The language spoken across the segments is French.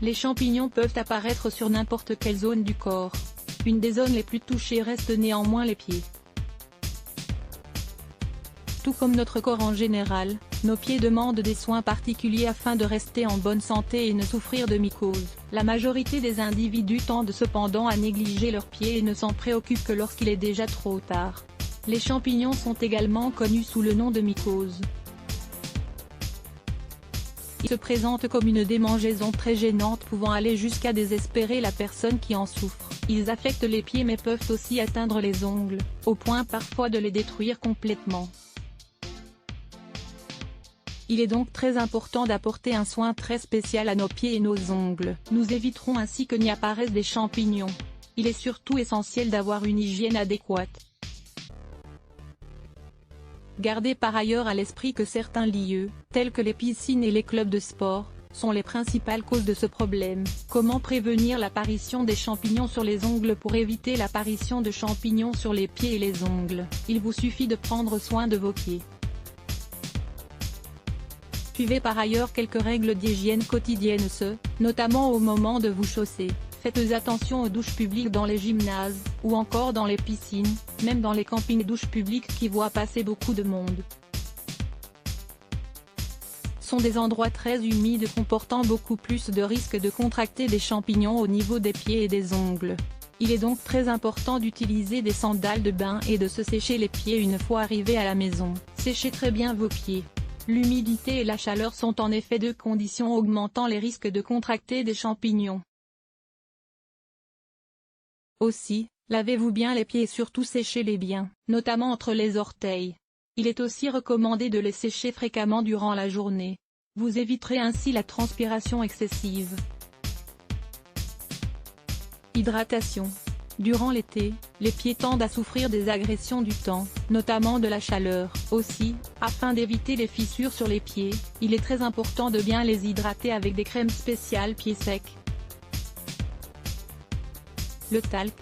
Les champignons peuvent apparaître sur n'importe quelle zone du corps. Une des zones les plus touchées reste néanmoins les pieds. Tout comme notre corps en général, nos pieds demandent des soins particuliers afin de rester en bonne santé et ne souffrir de mycoses. La majorité des individus tendent cependant à négliger leurs pieds et ne s'en préoccupent que lorsqu'il est déjà trop tard. Les champignons sont également connus sous le nom de mycoses. Ils se présentent comme une démangeaison très gênante pouvant aller jusqu'à désespérer la personne qui en souffre. Ils affectent les pieds mais peuvent aussi atteindre les ongles, au point parfois de les détruire complètement. Il est donc très important d'apporter un soin très spécial à nos pieds et nos ongles. Nous éviterons ainsi que n'y apparaissent des champignons. Il est surtout essentiel d'avoir une hygiène adéquate. Gardez par ailleurs à l'esprit que certains lieux, tels que les piscines et les clubs de sport, sont les principales causes de ce problème. Comment prévenir l'apparition des champignons sur les ongles? Pour éviter l'apparition de champignons sur les pieds et les ongles, il vous suffit de prendre soin de vos pieds. Suivez par ailleurs quelques règles d'hygiène quotidienne, notamment au moment de vous chausser. Faites attention aux douches publiques dans les gymnases, ou encore dans les piscines, même dans les campings douches publiques qui voient passer beaucoup de monde. Sont des endroits très humides comportant beaucoup plus de risques de contracter des champignons au niveau des pieds et des ongles. Il est donc très important d'utiliser des sandales de bain et de se sécher les pieds une fois arrivé à la maison. Séchez très bien vos pieds. L'humidité et la chaleur sont en effet deux conditions augmentant les risques de contracter des champignons. Aussi, lavez-vous bien les pieds et surtout séchez-les bien, notamment entre les orteils. Il est aussi recommandé de les sécher fréquemment durant la journée. Vous éviterez ainsi la transpiration excessive. Hydratation. Durant l'été, les pieds tendent à souffrir des agressions du temps, notamment de la chaleur. Aussi, afin d'éviter les fissures sur les pieds, il est très important de bien les hydrater avec des crèmes spéciales pieds secs. Le talc.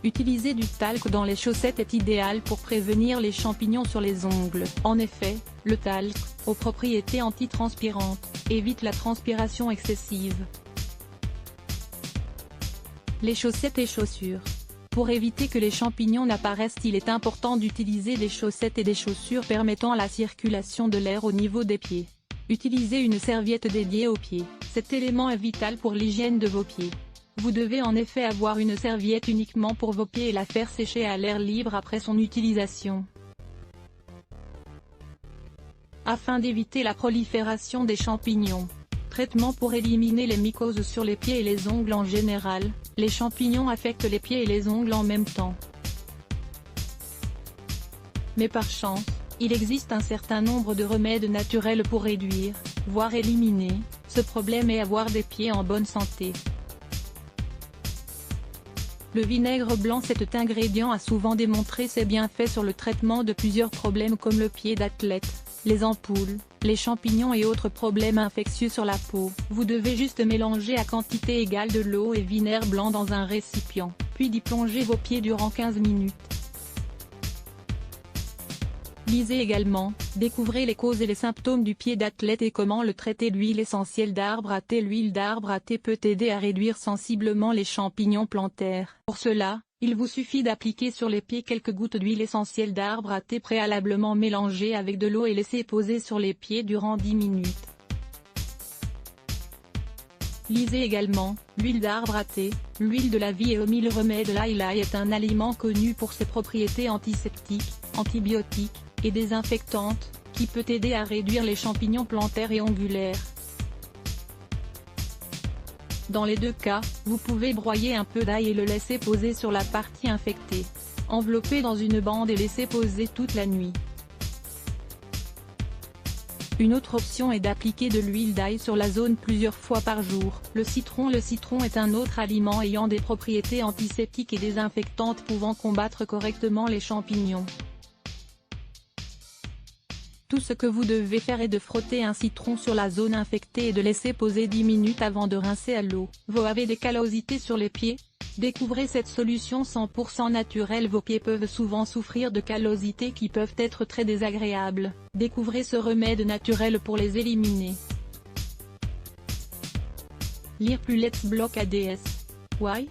Utiliser du talc dans les chaussettes est idéal pour prévenir les champignons sur les ongles. En effet, le talc, aux propriétés antitranspirantes, évite la transpiration excessive. Les chaussettes et chaussures. Pour éviter que les champignons n'apparaissent, il est important d'utiliser des chaussettes et des chaussures permettant la circulation de l'air au niveau des pieds. Utilisez une serviette dédiée aux pieds. Cet élément est vital pour l'hygiène de vos pieds. Vous devez en effet avoir une serviette uniquement pour vos pieds et la faire sécher à l'air libre après son utilisation. Afin d'éviter la prolifération des champignons. Traitement pour éliminer les mycoses sur les pieds et les ongles en général. Les champignons affectent les pieds et les ongles en même temps. Mais par chance, il existe un certain nombre de remèdes naturels pour réduire, voire éliminer, ce problème et avoir des pieds en bonne santé. Le vinaigre blanc. Cet ingrédient a souvent démontré ses bienfaits sur le traitement de plusieurs problèmes comme le pied d'athlète, les ampoules, les champignons et autres problèmes infectieux sur la peau. Vous devez juste mélanger à quantité égale de l'eau et vinaigre blanc dans un récipient, puis d'y plonger vos pieds durant 15 minutes. Lisez également, découvrez les causes et les symptômes du pied d'athlète et comment le traiter. L'huile essentielle d'arbre à thé. L'huile d'arbre à thé peut aider à réduire sensiblement les champignons plantaires. Pour cela, il vous suffit d'appliquer sur les pieds quelques gouttes d'huile essentielle d'arbre à thé préalablement mélangée avec de l'eau et laisser poser sur les pieds durant 10 minutes. Lisez également, l'huile d'arbre à thé, l'huile de la vie et au mille remèdes. L'ail est un aliment connu pour ses propriétés antiseptiques, antibiotiques, et désinfectante, qui peut aider à réduire les champignons plantaires et ongulaires. Dans les deux cas, vous pouvez broyer un peu d'ail et le laisser poser sur la partie infectée. Envelopper dans une bande et laisser poser toute la nuit. Une autre option est d'appliquer de l'huile d'ail sur la zone plusieurs fois par jour. Le citron est un autre aliment ayant des propriétés antiseptiques et désinfectantes pouvant combattre correctement les champignons. Tout ce que vous devez faire est de frotter un citron sur la zone infectée et de laisser poser 10 minutes avant de rincer à l'eau. Vous avez des callosités sur les pieds? Découvrez cette solution 100% naturelle. Vos pieds peuvent souvent souffrir de callosités qui peuvent être très désagréables. Découvrez ce remède naturel pour les éliminer. Lire plus Let's Block ADS. Why?